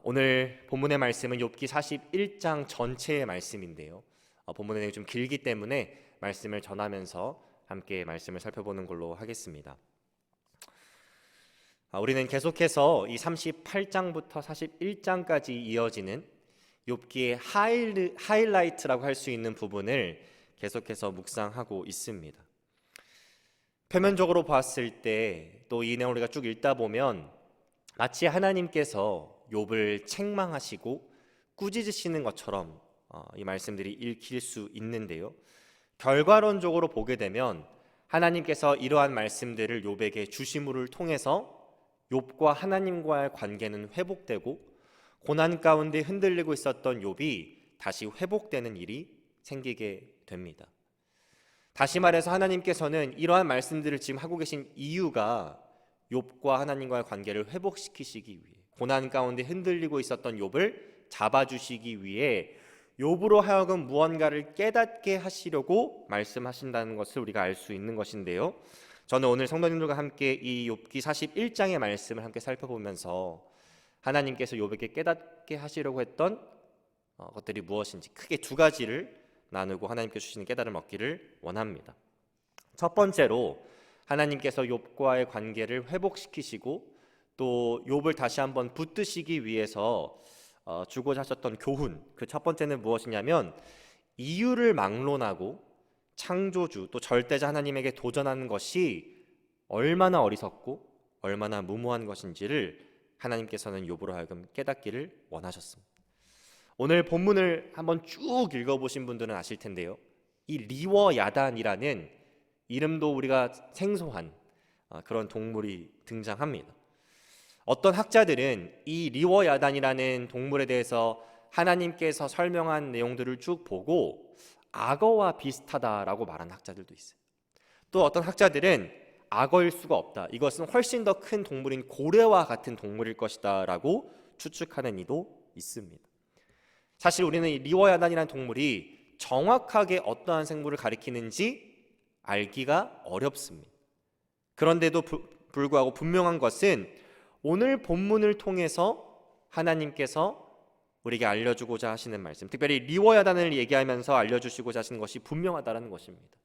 오늘 본문의 말씀은 욥기 41장 전체의 말씀인데요. 본문의 내용이 좀 길기 때문에 말씀을 전하면서 함께 말씀을 살펴보는 걸로 하겠습니다. 우리는 계속해서 이 38장부터 41장까지 이어지는 욥기의 하이라이트라고 할 수 있는 부분을 계속해서 묵상하고 있습니다. 표면적으로 봤을 때 또 이 내용을 우리가 쭉 읽다 보면 마치 하나님께서 욥을 책망하시고 꾸짖으시는 것처럼 이 말씀들이 읽힐 수 있는데요. 결과론적으로 보게 되면 하나님께서 이러한 말씀들을 욥에게 주심을 통해서 욥과 하나님과의 관계는 회복되고 고난 가운데 흔들리고 있었던 욥이 다시 회복되는 일이 생기게 됩니다. 다시 말해서 하나님께서는 이러한 말씀들을 지금 하고 계신 이유가 욥과 하나님과의 관계를 회복시키시기 위해, 고난 가운데 흔들리고 있었던 욥을 잡아주시기 위해 욥으로 하여금 무언가를 깨닫게 하시려고 말씀하신다는 것을 우리가 알 수 있는 것인데요. 저는 오늘 성도님들과 함께 이 욥기 41장의 말씀을 함께 살펴보면서 하나님께서 욥에게 깨닫게 하시려고 했던 것들이 무엇인지 크게 두 가지를 나누고 하나님께서 주시는 깨달음을 얻기를 원합니다. 첫 번째로 하나님께서 욥과의 관계를 회복시키시고 또 욥을 다시 한번 붙드시기 위해서 주고자 하셨던 교훈, 그 첫 번째는 무엇이냐면 이유를 막론하고 창조주 또 절대자 하나님에게 도전하는 것이 얼마나 어리석고 얼마나 무모한 것인지를 하나님께서는 욥으로 하여금 깨닫기를 원하셨습니다. 오늘 본문을 한번 쭉 읽어보신 분들은 아실 텐데요, 이 리워야단이라는 이름도 우리가 생소한 그런 동물이 등장합니다. 어떤 학자들은 이 리워야단이라는 동물에 대해서 하나님께서 설명한 내용들을 쭉 보고 악어와 비슷하다라고 말하는 학자들도 있어요. 또 어떤 학자들은 악어일 수가 없다, 이것은 훨씬 더 큰 동물인 고래와 같은 동물일 것이다 라고 추측하는 이도 있습니다. 사실 우리는 이 리워야단이라는 동물이 정확하게 어떠한 생물을 가리키는지 알기가 어렵습니다. 그런데도 불구하고 분명한 것은 오늘 본문을 통해서 하나님께서 우리에게 알려주고자 하시는 말씀, 특별히 리워야단을 얘기하면서 알려주시고자 하시는 것이 분명하다는 것입니다.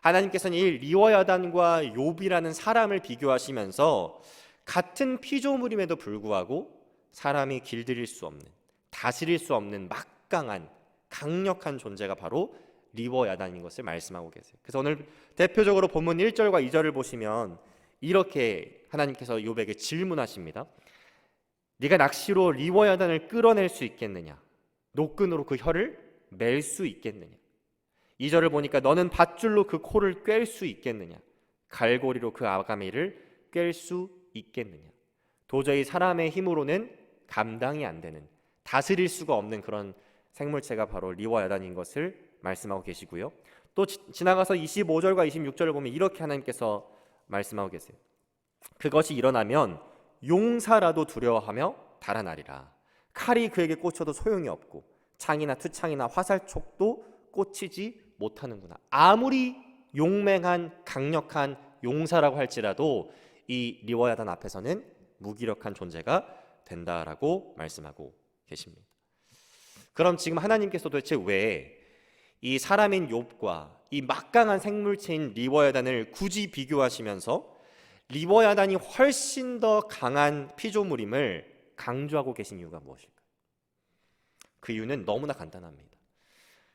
하나님께서는 이 리워야단과 욥이라는 사람을 비교하시면서 같은 피조물임에도 불구하고 사람이 길들일 수 없는, 다스릴 수 없는 막강한 강력한 존재가 바로 리워야단인 것을 말씀하고 계세요. 그래서 오늘 대표적으로 본문 1절과 2절을 보시면 이렇게 하나님께서 욥에게 질문하십니다. 네가 낚시로 리워야단을 끌어낼 수 있겠느냐? 노끈으로 그 혀를 맬 수 있겠느냐? 2절을 보니까 너는 밧줄로 그 코를 꿰 수 있겠느냐? 갈고리로 그 아가미를 꿰 수 있겠느냐? 도저히 사람의 힘으로는 감당이 안 되는, 다스릴 수가 없는 그런 생물체가 바로 리워야단인 것을 말씀하고 계시고요. 또 지나가서 25절과 26절을 보면 이렇게 하나님께서 말씀하고 계세요. 그것이 일어나면 용사라도 두려워하며 달아나리라. 칼이 그에게 꽂혀도 소용이 없고 창이나 투창이나 화살촉도 꽂히지 못하는구나. 아무리 용맹한 강력한 용사라고 할지라도 이 리워야단 앞에서는 무기력한 존재가 된다라고 말씀하고 계십니다. 그럼 지금 하나님께서 도대체 왜 이 사람인 욥과 이 막강한 생물체인 리워야단을 굳이 비교하시면서 리워야단이 훨씬 더 강한 피조물임을 강조하고 계신 이유가 무엇일까요? 그 이유는 너무나 간단합니다.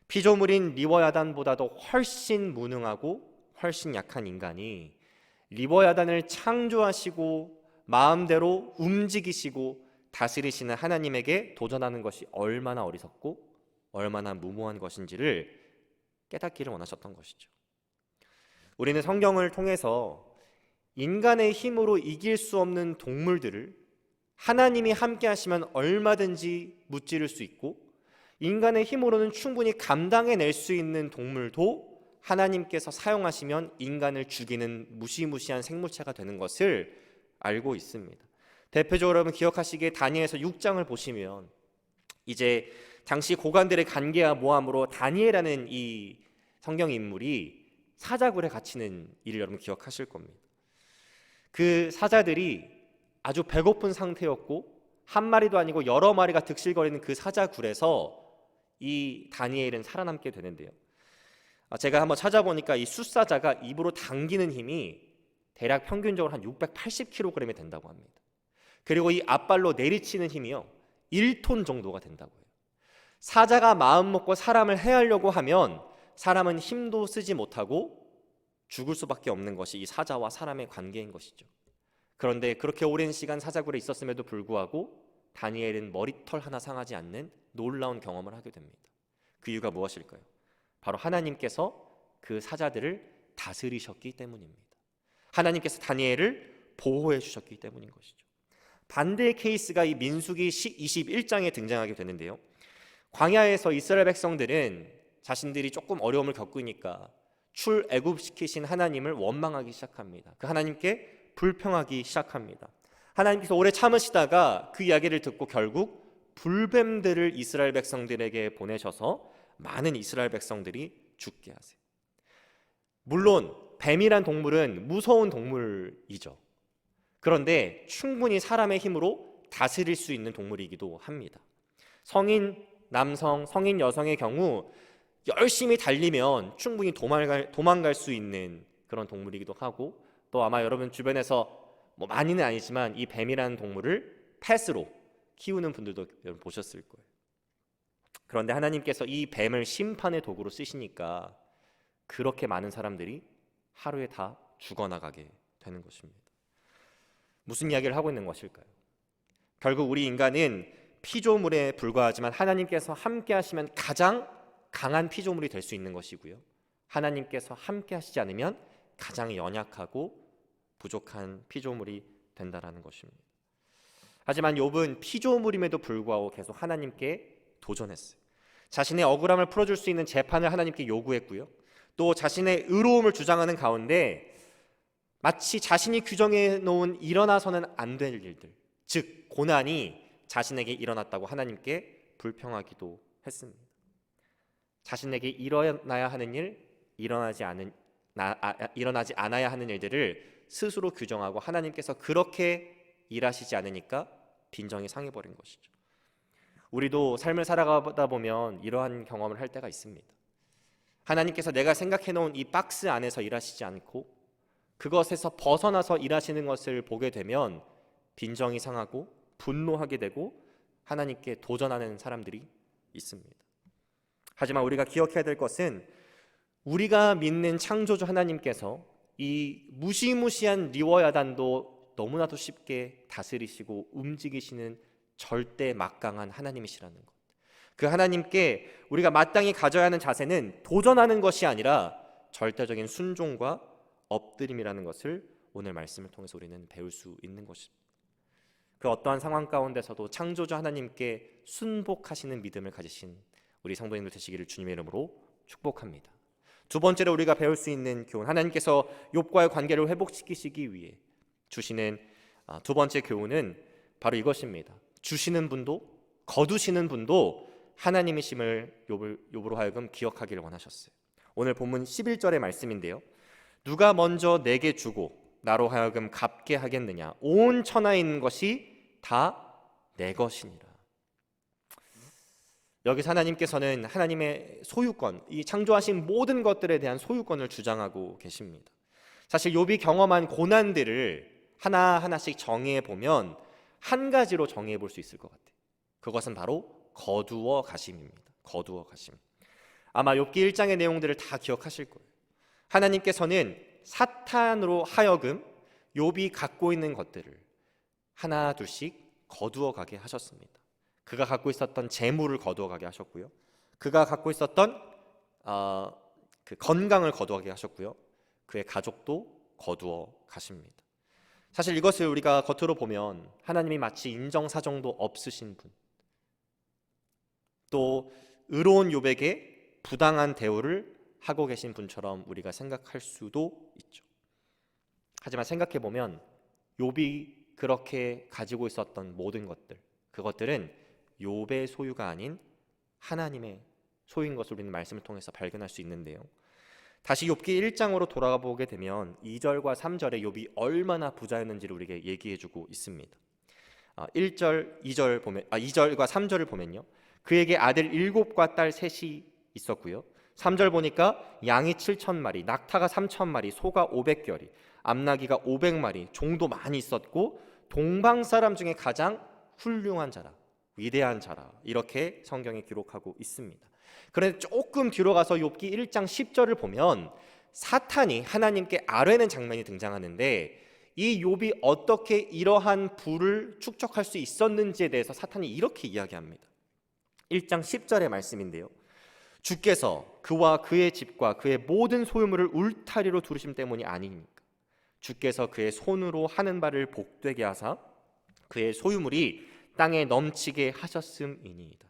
피조물인 리워야단보다도 훨씬 무능하고 훨씬 약한 인간이 리워야단을 창조하시고 마음대로 움직이시고 다스리시는 하나님에게 도전하는 것이 얼마나 어리석고 얼마나 무모한 것인지를 깨닫기를 원하셨던 것이죠. 우리는 성경을 통해서 인간의 힘으로 이길 수 없는 동물들을 하나님이 함께 하시면 얼마든지 무찌를 수 있고, 인간의 힘으로는 충분히 감당해낼 수 있는 동물도 하나님께서 사용하시면 인간을 죽이는 무시무시한 생물체가 되는 것을 알고 있습니다. 대표적으로 여러분 기억하시기에 다니엘서 6장을 보시면 이제 당시 고관들의 간계와 모함으로 다니엘이라는 이 성경 인물이 사자굴에 갇히는 일을 여러분 기억하실 겁니다. 그 사자들이 아주 배고픈 상태였고 한 마리도 아니고 여러 마리가 득실거리는 그 사자굴에서 이 다니엘은 살아남게 되는데요. 제가 한번 찾아보니까 이 숫사자가 입으로 당기는 힘이 대략 평균적으로 한 680kg이 된다고 합니다. 그리고 이 앞발로 내리치는 힘이요 1톤 정도가 된다고 해요. 사자가 마음 먹고 사람을 해하려고 하면 사람은 힘도 쓰지 못하고 죽을 수밖에 없는 것이 이 사자와 사람의 관계인 것이죠. 그런데 그렇게 오랜 시간 사자굴에 있었음에도 불구하고 다니엘은 머리털 하나 상하지 않는 놀라운 경험을 하게 됩니다. 그 이유가 무엇일까요? 바로 하나님께서 그 사자들을 다스리셨기 때문입니다. 하나님께서 다니엘을 보호해 주셨기 때문인 것이죠. 반대의 케이스가 이 민수기 21장에 등장하게 되는데요. 광야에서 이스라엘 백성들은 자신들이 조금 어려움을 겪으니까 출애굽시키신 하나님을 원망하기 시작합니다. 그 하나님께 불평하기 시작합니다. 하나님께서 오래 참으시다가 그 이야기를 듣고 결국 불뱀들을 이스라엘 백성들에게 보내셔서 많은 이스라엘 백성들이 죽게 하세요. 물론 뱀이란 동물은 무서운 동물이죠. 그런데 충분히 사람의 힘으로 다스릴 수 있는 동물이기도 합니다. 성인 남성, 성인 여성의 경우 열심히 달리면 충분히 도망갈 수 있는 그런 동물이기도 하고, 또 아마 여러분 주변에서 많이는 아니지만 이 뱀이라는 동물을 펫으로 키우는 분들도 여러분 보셨을 거예요. 그런데 하나님께서 이 뱀을 심판의 도구로 쓰시니까 그렇게 많은 사람들이 하루에 다 죽어나가게 되는 것입니다. 무슨 이야기를 하고 있는 것일까요? 결국 우리 인간은 피조물에 불과하지만 하나님께서 함께 하시면 가장 강한 피조물이 될 수 있는 것이고요, 하나님께서 함께 하시지 않으면 가장 연약하고 부족한 피조물이 된다라는 것입니다. 하지만 욥은 피조물임에도 불구하고 계속 하나님께 도전했어요. 자신의 억울함을 풀어줄 수 있는 재판을 하나님께 요구했고요, 또 자신의 의로움을 주장하는 가운데 마치 자신이 규정해 놓은 일어나서는 안 될 일들, 즉 고난이 자신에게 일어났다고 하나님께 불평하기도 했습니다. 자신에게 일어나야 하는 일, 일어나지 않아야 하는 일들을 스스로 규정하고 하나님께서 그렇게 일하시지 않으니까 빈정이 상해버린 것이죠. 우리도 삶을 살아가다 보면 이러한 경험을 할 때가 있습니다. 하나님께서 내가 생각해 놓은 이 박스 안에서 일하시지 않고 그것에서 벗어나서 일하시는 것을 보게 되면 빈정이 상하고 분노하게 되고 하나님께 도전하는 사람들이 있습니다. 하지만 우리가 기억해야 될 것은 우리가 믿는 창조주 하나님께서 이 무시무시한 리워야단도 너무나도 쉽게 다스리시고 움직이시는 절대 막강한 하나님이시라는 것, 그 하나님께 우리가 마땅히 가져야 하는 자세는 도전하는 것이 아니라 절대적인 순종과 엎드림이라는 것을 오늘 말씀을 통해서 우리는 배울 수 있는 것입니다. 그 어떠한 상황 가운데서도 창조주 하나님께 순복하시는 믿음을 가지신 우리 성도님들 되시기를 주님의 이름으로 축복합니다. 두 번째로 우리가 배울 수 있는 교훈, 하나님께서 욥과의 관계를 회복시키시기 위해 주시는 두 번째 교훈은 바로 이것입니다. 주시는 분도 거두시는 분도 하나님이심을 욥으로 하여금 기억하기를 원하셨어요. 오늘 본문 11절의 말씀인데요, 누가 먼저 내게 주고 나로 하여금 갚게 하겠느냐, 온 천하에 있는 것이 다 내 것이니라. 여기서 하나님께서는 하나님의 소유권, 이 창조하신 모든 것들에 대한 소유권을 주장하고 계십니다. 사실 욥이 경험한 고난들을 하나하나씩 정의해 보면 한 가지로 정의해 볼 수 있을 것 같아요. 그것은 바로 거두어 가심입니다. 거두어 가심. 아마 욥기 1장의 내용들을 다 기억하실 거예요. 하나님께서는 사탄으로 하여금 욥이 갖고 있는 것들을 하나 둘씩 거두어 가게 하셨습니다. 그가 갖고 있었던 재물을 거두어 가게 하셨고요, 그가 갖고 있었던 그 건강을 거두어 가게 하셨고요, 그의 가족도 거두어 가십니다. 사실 이것을 우리가 겉으로 보면 하나님이 마치 인정사정도 없으신 분, 또 의로운 욥에게 부당한 대우를 하고 계신 분처럼 우리가 생각할 수도 있죠. 하지만 생각해 보면 욥이 그렇게 가지고 있었던 모든 것들, 그것들은 욥의 소유가 아닌 하나님의 소유인 것을 우리는 말씀을 통해서 발견할 수 있는데요, 다시 욥기 1장으로 돌아가 보게 되면 2절과 3절에 욥이 얼마나 부자였는지를 우리에게 얘기해주고 있습니다. 1절, 2절 보면 2절과 3절을 보면요. 그에게 아들 7과 딸 셋이 있었고요. 3절 보니까 양이 7,000마리, 낙타가 3,000마리, 소가 500결이, 암나귀가 500마리, 종도 많이 있었고 동방 사람 중에 가장 훌륭한 자라, 위대한 자라, 이렇게 성경에 기록하고 있습니다. 그런데 조금 뒤로 가서 욥기 1장 10절을 보면 사탄이 하나님께 아뢰는 장면이 등장하는데 이 욥이 어떻게 이러한 부를 축적할 수 있었는지에 대해서 사탄이 이렇게 이야기합니다. 1장 10절의 말씀인데요. 주께서 그와 그의 집과 그의 모든 소유물을 울타리로 두르심 때문이 아니니까 주께서 그의 손으로 하는 바를 복되게 하사 그의 소유물이 땅에 넘치게 하셨음이니이다.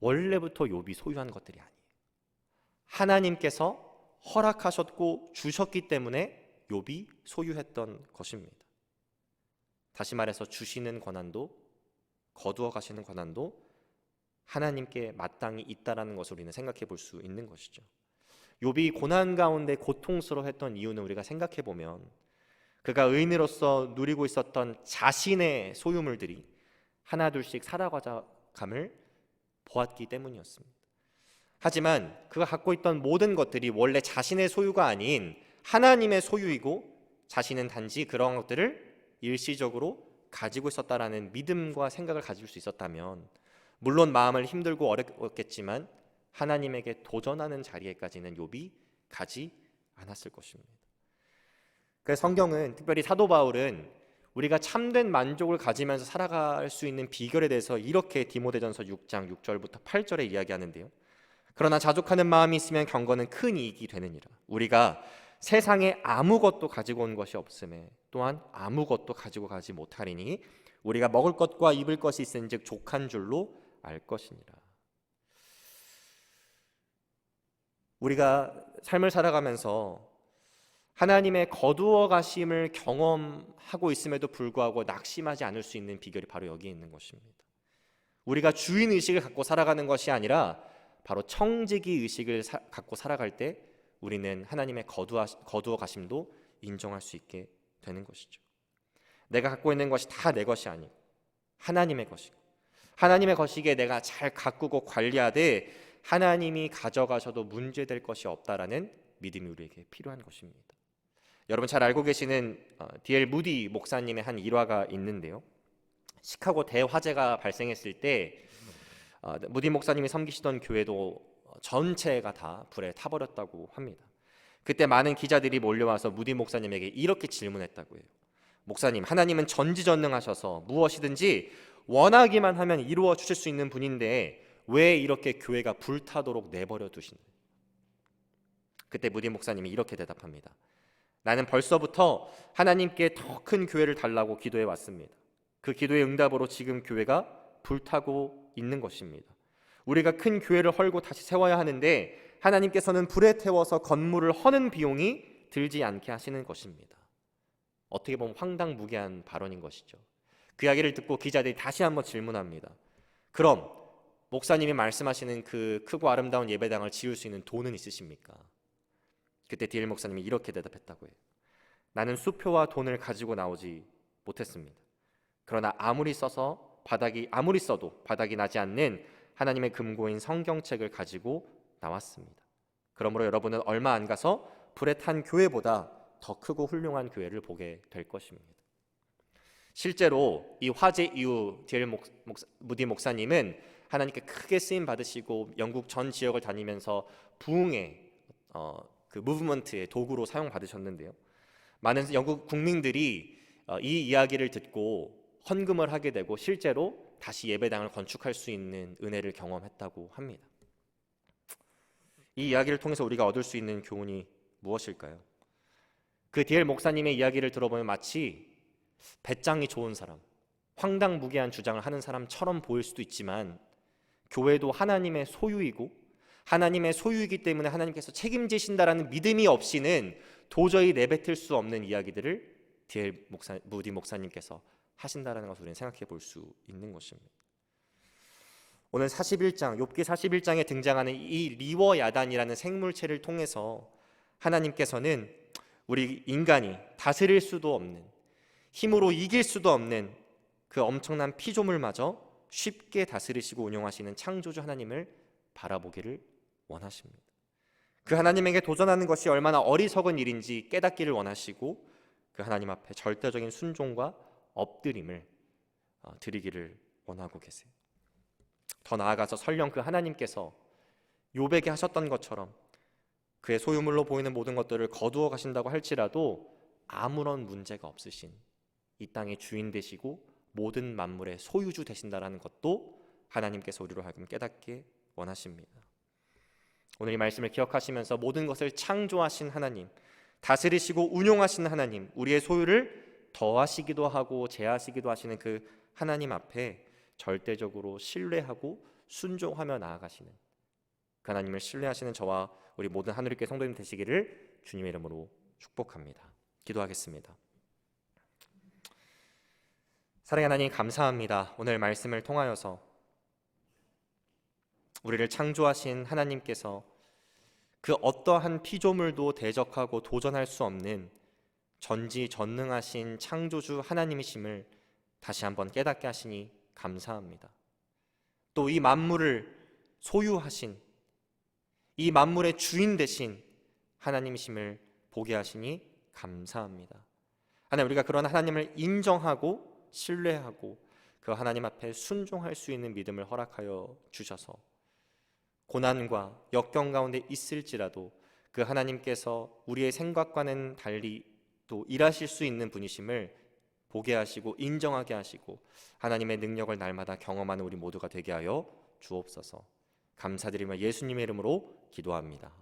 원래부터 욥이 소유한 것들이 아니에요. 하나님께서 허락하셨고 주셨기 때문에 욥이 소유했던 것입니다. 다시 말해서 주시는 권한도 거두어 가시는 권한도 하나님께 마땅히 있다라는 것을 우리는 생각해 볼 수 있는 것이죠. 욥이 고난 가운데 고통스러워했던 이유는 우리가 생각해 보면 그가 의인으로서 누리고 있었던 자신의 소유물들이 하나둘씩 살아가감을 보았기 때문이었습니다. 하지만 그가 갖고 있던 모든 것들이 원래 자신의 소유가 아닌 하나님의 소유이고 자신은 단지 그런 것들을 일시적으로 가지고 있었다라는 믿음과 생각을 가질 수 있었다면 물론 마음을 힘들고 어렵겠지만 하나님에게 도전하는 자리에까지는 욥이 가지 않았을 것입니다. 그래서 성경은 특별히 사도 바울은 우리가 참된 만족을 가지면서 살아갈 수 있는 비결에 대해서 이렇게 디모데전서 6장 6절부터 8절에 이야기하는데요. 그러나 자족하는 마음이 있으면 경건은 큰 이익이 되느니라. 우리가 세상에 아무것도 가지고 온 것이 없음에 또한 아무것도 가지고 가지 못하리니 우리가 먹을 것과 입을 것이 있은즉 족한 줄로 알 것이니라. 우리가 삶을 살아가면서 하나님의 거두어 가심을 경험하고 있음에도 불구하고 낙심하지 않을 수 있는 비결이 바로 여기에 있는 것입니다. 우리가 주인 의식을 갖고 살아가는 것이 아니라 바로 청지기 의식을 갖고 살아갈 때 우리는 하나님의 거두어 가심도 인정할 수 있게 되는 것이죠. 내가 갖고 있는 것이 다 내 것이 아니고 하나님의 것이고 하나님의 것이기에 내가 잘 가꾸고 관리하되 하나님이 가져가셔도 문제될 것이 없다라는 믿음이 우리에게 필요한 것입니다. 여러분 잘 알고 계시는 D.L. 무디 목사님의 한 일화가 있는데요. 시카고 대화재가 발생했을 때 무디 목사님이 섬기시던 교회도 전체가 다 불에 타버렸다고 합니다. 그때 많은 기자들이 몰려와서 무디 목사님에게 이렇게 질문했다고 해요. 목사님, 하나님은 전지전능하셔서 무엇이든지 원하기만 하면 이루어 주실 수 있는 분인데 왜 이렇게 교회가 불타도록 내버려 두시나요? 그때 무디 목사님이 이렇게 대답합니다. 나는 벌써부터 하나님께 더 큰 교회를 달라고 기도해 왔습니다. 그 기도의 응답으로 지금 교회가 불타고 있는 것입니다. 우리가 큰 교회를 헐고 다시 세워야 하는데 하나님께서는 불에 태워서 건물을 허는 비용이 들지 않게 하시는 것입니다. 어떻게 보면 황당무계한 발언인 것이죠. 그 이야기를 듣고 기자들이 다시 한번 질문합니다. 그럼 목사님이 말씀하시는 그 크고 아름다운 예배당을 지을 수 있는 돈은 있으십니까? 그때 D.L. 목사님이 이렇게 대답했다고 해요. 나는 수표와 돈을 가지고 나오지 못했습니다. 그러나 아무리 써도 바닥이 나지 않는 하나님의 금고인 성경책을 가지고 나왔습니다. 그러므로 여러분은 얼마 안 가서 불에 탄 교회보다 더 크고 훌륭한 교회를 보게 될 것입니다. 실제로 이 화재 이후 D.L. 무디 목사님은 하나님께 크게 쓰임 받으시고 영국 전 지역을 다니면서 부흥의 그 무브먼트의 도구로 사용 받으셨는데요. 많은 영국 국민들이 이 이야기를 듣고 헌금을 하게 되고 실제로 다시 예배당을 건축할 수 있는 은혜를 경험했다고 합니다. 이 이야기를 통해서 우리가 얻을 수 있는 교훈이 무엇일까요? 그 D.L. 목사님의 이야기를 들어보면 마치 배짱이 좋은 사람, 황당무계한 주장을 하는 사람처럼 보일 수도 있지만 교회도 하나님의 소유이고 하나님의 소유이기 때문에 하나님께서 책임지신다라는 믿음이 없이는 도저히 내뱉을 수 없는 이야기들을 D.L. 무디 목사님께서 하신다라는 것을 우리는 생각해 볼 수 있는 것입니다. 오늘 41장, 욥기 41장에 등장하는 이 리워야단이라는 생물체를 통해서 하나님께서는 우리 인간이 다스릴 수도 없는 힘으로 이길 수도 없는 그 엄청난 피조물마저 쉽게 다스리시고 운용하시는 창조주 하나님을 바라보기를 원하십니다. 그 하나님에게 도전하는 것이 얼마나 어리석은 일인지 깨닫기를 원하시고 그 하나님 앞에 절대적인 순종과 엎드림을 드리기를 원하고 계세요. 더 나아가서 설령 그 하나님께서 욥에게 하셨던 것처럼 그의 소유물로 보이는 모든 것들을 거두어 가신다고 할지라도 아무런 문제가 없으신 이 땅의 주인 되시고 모든 만물의 소유주 되신다라는 것도 하나님께서 우리로 하여금 깨닫게 원하십니다. 오늘 이 말씀을 기억하시면서 모든 것을 창조하신 하나님, 다스리시고 운용하시는 하나님, 우리의 소유를 더하시기도 하고 제하시기도 하시는 그 하나님 앞에 절대적으로 신뢰하고 순종하며 나아가시는 그 하나님을 신뢰하시는 저와 우리 모든 하늘교회 성도님 되시기를 주님의 이름으로 축복합니다. 기도하겠습니다. 사랑의 하나님, 감사합니다. 오늘 말씀을 통하여서 우리를 창조하신 하나님께서 그 어떠한 피조물도 대적하고 도전할 수 없는 전지전능하신 창조주 하나님이심을 다시 한번 깨닫게 하시니 감사합니다. 또 이 만물을 소유하신 이 만물의 주인 되신 하나님이심을 보게 하시니 감사합니다. 하나님, 우리가 그런 하나님을 인정하고 신뢰하고 그 하나님 앞에 순종할 수 있는 믿음을 허락하여 주셔서 고난과 역경 가운데 있을지라도 그 하나님께서 우리의 생각과는 달리 또 일하실 수 있는 분이심을 보게 하시고 인정하게 하시고 하나님의 능력을 날마다 경험하는 우리 모두가 되게 하여 주옵소서. 감사드리며 예수님의 이름으로 기도합니다.